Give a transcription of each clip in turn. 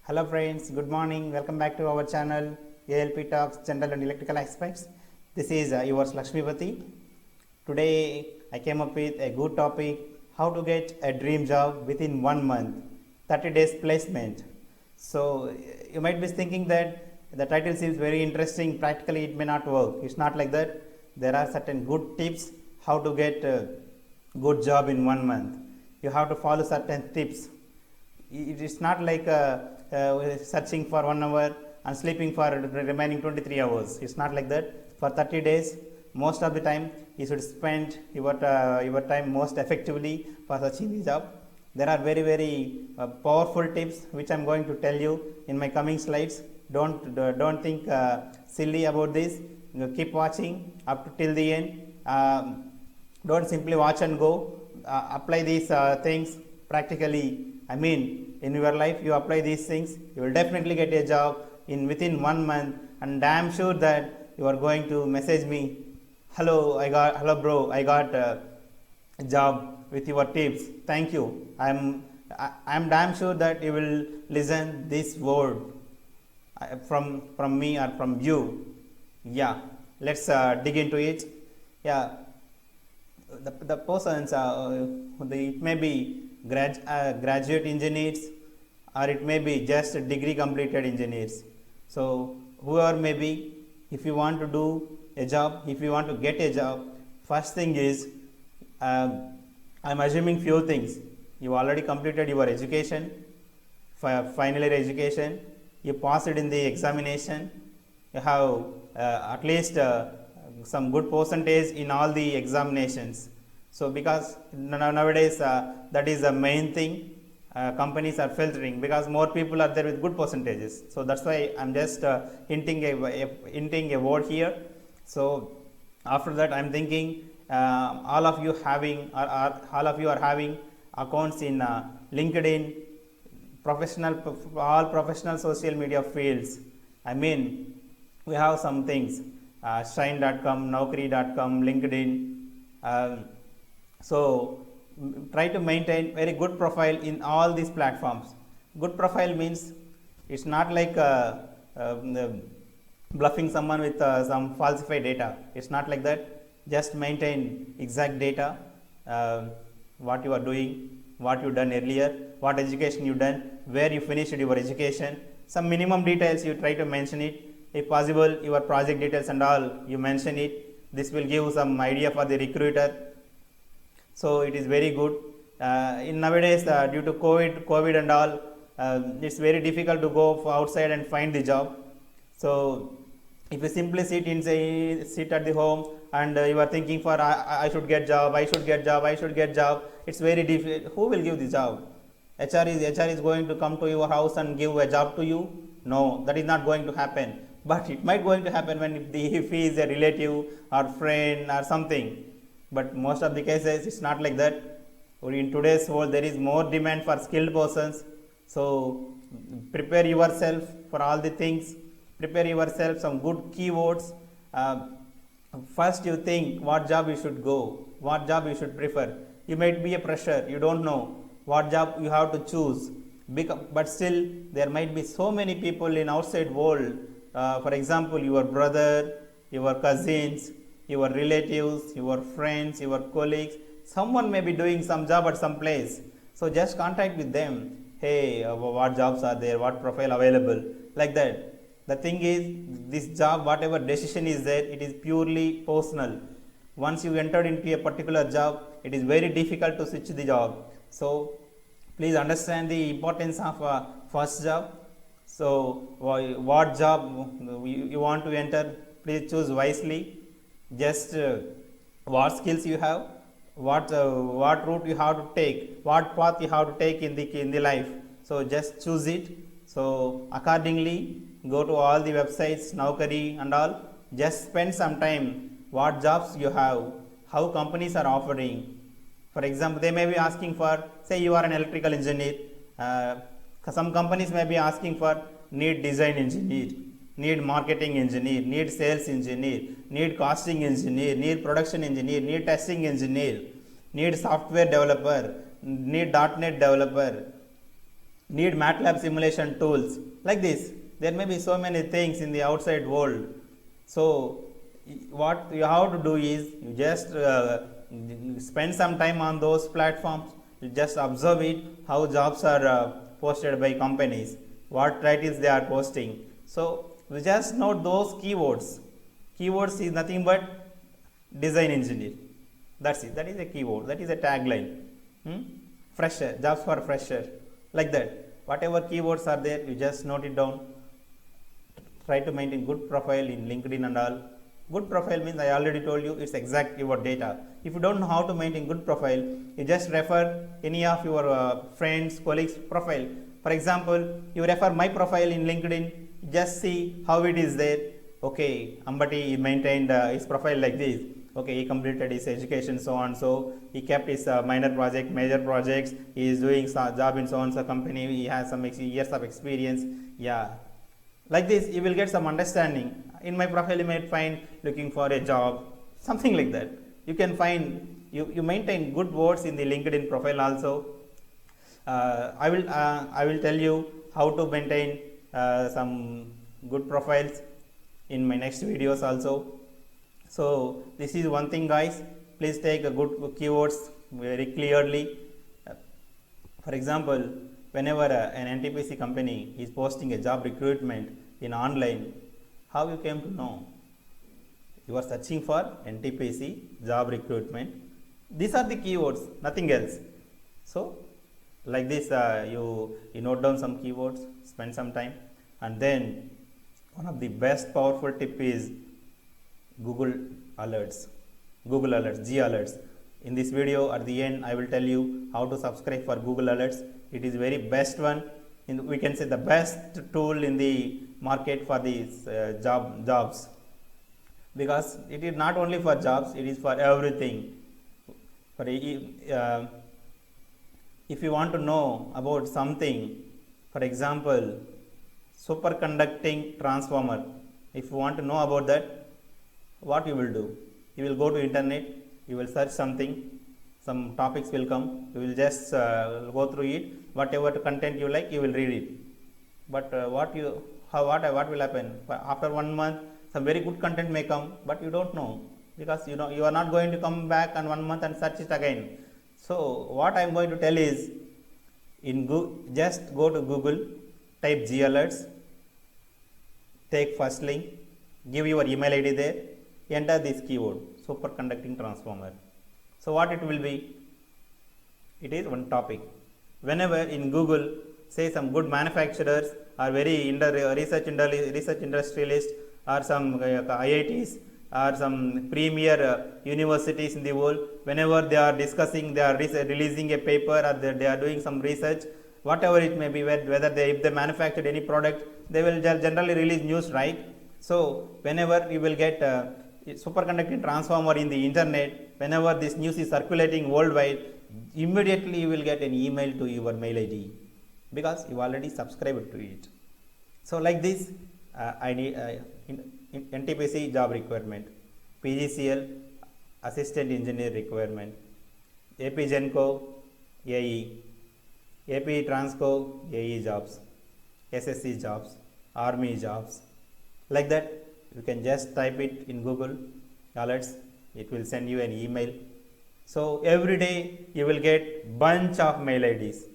Hello friends, good morning. Welcome back to our channel ALP Talks General and Electrical Aspects. This is yours Lakshmipati. Today I came up with a good topic, how to get a dream job within 1 month, 30 days placement. So you might be thinking that the title seems very interesting, practically it may not work. It's not like that. There are certain good tips how to get a good job in 1 month. You have to follow certain tips. It is not like searching for 1 hour and sleeping for remaining 23 hours. It's not like that. For 30 days, most of the time, you should spend your time most effectively for searching the job. There are very powerful tips which I am going to tell you in my coming slides. Don't think silly about this. Keep watching up to till the end. Don't simply watch and go. Apply these things practically. I mean, in your life, you apply these things, you will definitely get a job within 1 month, and damn sure that you are going to message me, hello bro, I got a job with your tips. Thank you. I'm damn sure that you will listen this word from me or from you. Yeah, let's dig into it. Yeah, the persons it may be graduate engineers, or it may be just degree completed engineers. So whoever may be, if you want to do a job, if you want to get a job, first thing is I'm assuming few things. You already completed your education, final year education, you passed it in the examination, you have at least some good percentage in all the examinations. So because nowadays that is the main thing, companies are filtering because more people are there with good percentages. So that's why I'm just hinting a word here. So after that, I'm thinking all of you are having accounts in LinkedIn, all professional social media fields. I mean, we have some things, Shine.com, Naukri.com, LinkedIn. So try to maintain very good profile in all these platforms. Good profile means it's not like bluffing someone with some falsified data. It's not like that. Just maintain exact data, what you are doing, what you done earlier, what education you done, where you finished your education. Some minimum details you try to mention it. If possible, your project details and all you mention it. This will give some idea for the recruiter. So it is very good. In nowadays, due to COVID and all, it's very difficult to go outside and find the job. So if you simply sit at the home and you are thinking for I should get job, it's very difficult. Who will give the job? HR is going to come to your house and give a job to you? No, that is not going to happen. But it might going to happen if he is a relative or friend or something. But most of the cases it's not like that. In today's world, there is more demand for skilled persons. So prepare yourself for all the things. Prepare yourself some good keywords. First you think what job you should go, what job you should prefer. You might be a fresher, you don't know what job you have to choose. But still there might be so many people in outside world. For example, your brother, your cousins, your relatives, your friends, your colleagues, someone may be doing some job at some place. So just contact with them. Hey, what jobs are there? What profile available? Like that. The thing is, this job, whatever decision is there, it is purely personal. Once you entered into a particular job, it is very difficult to switch the job. So please understand the importance of first job. So what job you want to enter, please choose wisely. Just what skills you have, what route you have to take, what path you have to take in the life. So just choose it. So accordingly, go to all the websites, Naukri and all. Just spend some time. What jobs you have, how companies are offering. For example, they may be asking for, say you are an electrical engineer. Some companies may be asking for need design engineer, need marketing engineer, need sales engineer, need costing engineer, need production engineer, need testing engineer, need software developer, need .NET developer. need MATLAB simulation tools. Like this, there may be so many things in the outside world. So what you have to do is you just spend some time on those platforms. You just observe it, how jobs are posted by companies, what titles they are posting. So we just note those keywords. Keywords is nothing but design engineer. That's it. That is a keyword. That is a tagline. Fresher, jobs for fresher. Like that. Whatever keywords are there, you just note it down. Try to maintain good profile in LinkedIn and all. Good profile means I already told you it's exact your data. If you don't know how to maintain good profile, you just refer any of your friends, colleagues profile. For example, you refer my profile in LinkedIn, just see how it is there. Okay, Ambati maintained his profile like this. Okay, he completed his education so on so. He kept his minor project, major projects. He is doing job in so and so company. He has some years of experience. Yeah, like this you will get some understanding. In my profile you might find looking for a job, something like that. You can find, you maintain good words in the LinkedIn profile also. I will tell you how to maintain some good profiles in my next videos also. So this is one thing, guys. Please take a good keywords very clearly. For example, whenever an NTPC company is posting a job recruitment in online, how you came to know? You are searching for NTPC job recruitment. These are the keywords, nothing else. So like this, you note down some keywords, spend some time, and then one of the best powerful tip is Google Alerts, G Alerts. In this video at the end, I will tell you how to subscribe for Google Alerts. It is very best one. We can say the best tool in the market for these jobs, because it is not only for jobs, it is for everything. For if you want to know about something, for example, superconducting transformer, if you want to know about that, what you will do? You will go to internet, you will search something, some topics will come, you will just go through it, whatever content you like, you will read it. But what will happen? After 1 month, some very good content may come, but you don't know, because you are not going to come back in 1 month and search it again. So what I am going to tell is, just go to Google, type G Alerts, take first link, give your email ID there, enter this keyword, superconducting transformer. So what it will be? It is one topic. Whenever in Google, say some good manufacturers or very research industrialists or some IITs or some premier universities in the world, whenever they are discussing, they are releasing a paper or they are doing some research, whatever it may be, whether if they manufactured any product, they will generally release news, right? So whenever you will get superconducting transformer in the internet, whenever this news is circulating worldwide, immediately you will get an email to your mail ID, because you already subscribed to it. So like this, I need NTPC job requirement, PGCL assistant engineer requirement, AP Genco AE, AP Transco AE jobs, SSC jobs, Army jobs. Like that, you can just type it in Google Alerts, it will send you an email. So every day you will get bunch of mail IDs,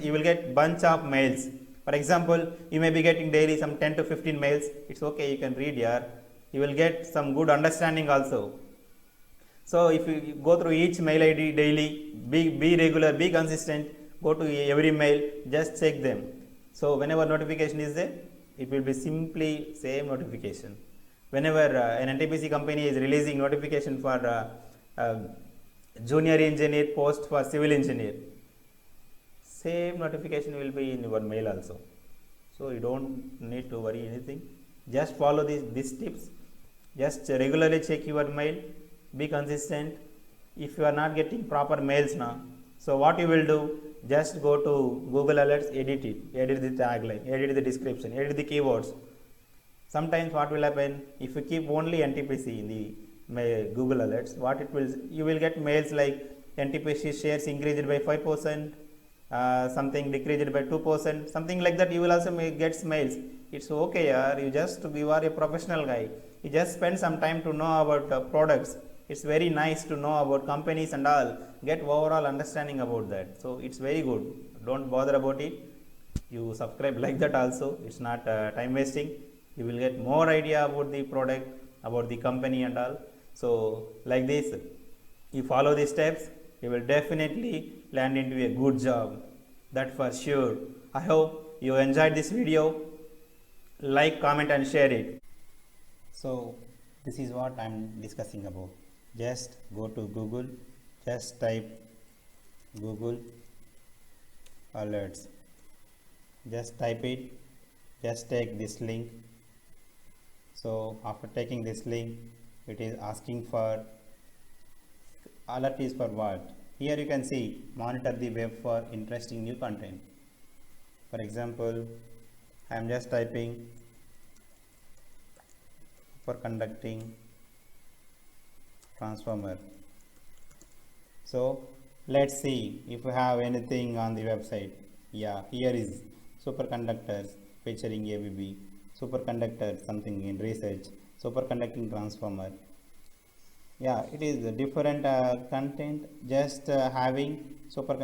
you will get bunch of mails. For example, you may be getting daily some 10 to 15 mails. It's okay, you can read here. You will get some good understanding also. So if you go through each mail ID daily, be regular, be consistent, go to every mail, just check them. So whenever notification is there, it will be simply same notification. Whenever an NTPC company is releasing notification for junior engineer post for civil engineer, same notification will be in your mail also. So you don't need to worry anything. Just follow these tips. Just regularly check your mail. Be consistent. If you are not getting proper mails now, so what you will do? Just go to Google Alerts, edit it, edit the tagline, edit the description, edit the keywords. Sometimes what will happen, if you keep only NTPC in the Google Alerts, you will get mails like NTPC shares increased by 5%, something decreased by 2%, something like that. You will also get mails. It's okay, yaar. You are a professional guy. You just spend some time to know about products. It's very nice to know about companies and all. Get overall understanding about that. So it's very good. Don't bother about it. You subscribe like that also. It's not time wasting. You will get more idea about the product, about the company and all. So like this, you follow these steps, you will definitely land into a good job. That for sure. I hope you enjoyed this video. Like, comment and share it. So this is what I am discussing about. Just go to Google, just type Google alerts. Just type it, just take this link. So after taking this link, it is asking for alert is for what? Here you can see monitor the web for interesting new content. For example, I am just typing for conducting transformer. So let's see if we have anything on the website. Yeah, here is superconductors featuring ABB, superconductor something in research, superconducting transformer. Yeah, it is a different content, just having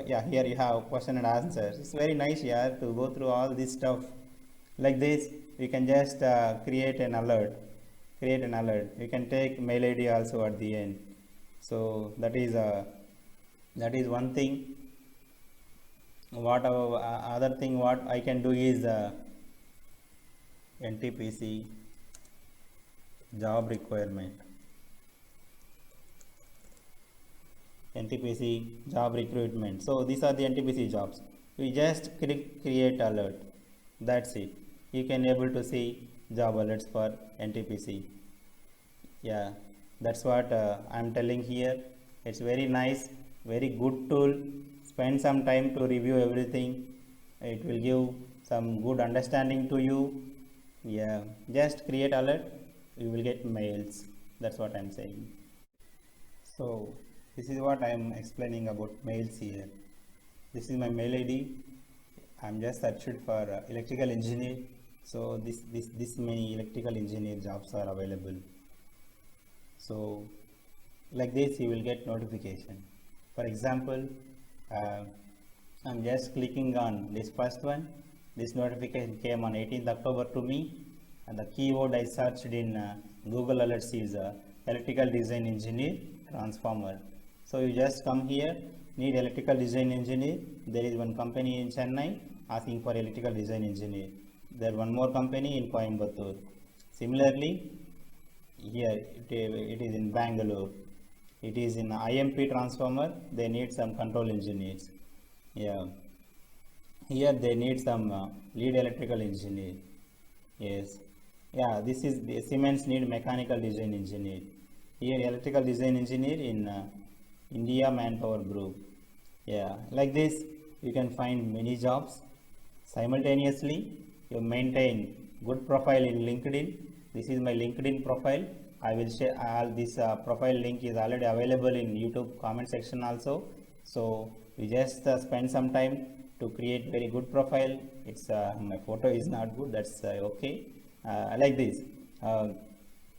yeah, here you have question and answers. It's very nice here to go through all this stuff. Like this, you can just create an alert. You can take mail ID also at the end. So that is one thing. What other thing what I can do is NTPC job requirement. NTPC job recruitment. So these are the NTPC jobs. We just click create alert. That's it. You can able to see job alerts for NTPC. Yeah, that's what I'm telling here. It's very nice, very good tool. Spend some time to review everything. It will give some good understanding to you. Yeah, just create alert. You will get mails. That's what I'm saying. So this is what I am explaining about mails here. This is my mail ID. I'm just searched for electrical engineer. So this many electrical engineer jobs are available. So like this you will get notification. For example, I'm just clicking on this first one. This notification came on 18th October to me, and the keyword I searched in Google Alerts is electrical design engineer transformer. So you just come here, need electrical design engineer. There is one company in Chennai asking for electrical design engineer. There one more company in Coimbatore. Similarly, here it is in Bangalore. It is in IMP transformer. They need some control engineers. Yeah. Here they need some lead electrical engineer. Yes. Yeah, this is the Siemens need mechanical design engineer. Here electrical design engineer in India Manpower Group. Yeah, like this you can find many jobs. Simultaneously, you maintain good profile in LinkedIn. This is my LinkedIn profile. I will share all this profile link is already available in YouTube comment section also. So you just spend some time to create very good profile. It's my photo is not good. That's okay. Like this.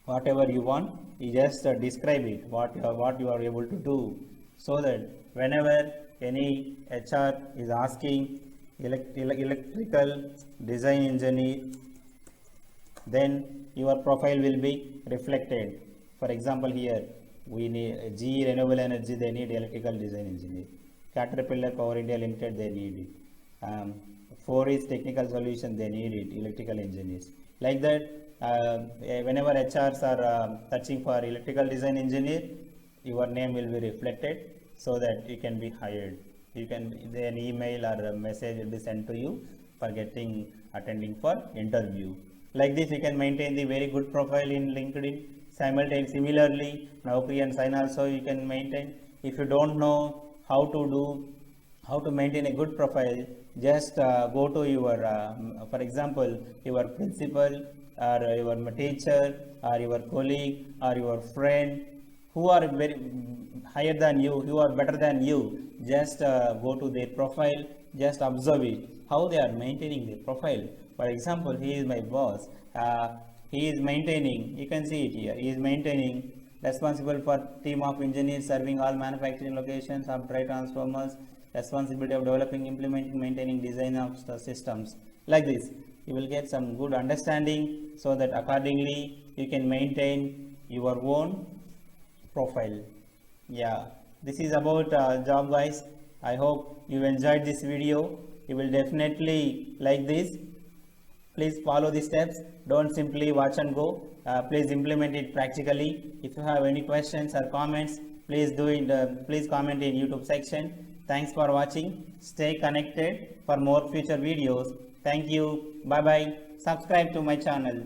Whatever you want, you just describe it, what you are able to do, so that whenever any HR is asking electrical design engineer, then your profile will be reflected. For example, here we need GE Renewable Energy, they need electrical design engineer. Caterpillar Power India Limited, they need it. Foris Technical Solution, they need it, electrical engineers. Like that, whenever HRs are searching for electrical design engineer, your name will be reflected so that you can be hired. You can an email or a message will be sent to you for attending for interview. Like this, you can maintain the very good profile in LinkedIn. Similarly, Naukri and Sign also you can maintain. If you don't know how to maintain a good profile, just go to your for example, your principal or your teacher or your colleague or your friend who are very higher than you, who are better than you. Just go to their profile, just observe it, how they are maintaining their profile. For example, he is my boss. He is maintaining, you can see it here, he is maintaining responsible for team of engineers serving all manufacturing locations of dry transformers, responsibility of developing, implementing, maintaining design of the systems. Like this, you will get some good understanding, so that accordingly you can maintain your own profile. Yeah, this is about job guys. I hope you enjoyed this video. You will definitely like this. Please follow the steps. Don't simply watch and go. Please implement it practically. If you have any questions or comments, please do it. Please comment in YouTube section. Thanks for watching. Stay connected for more future videos. Thank you. Bye bye. Subscribe to my channel.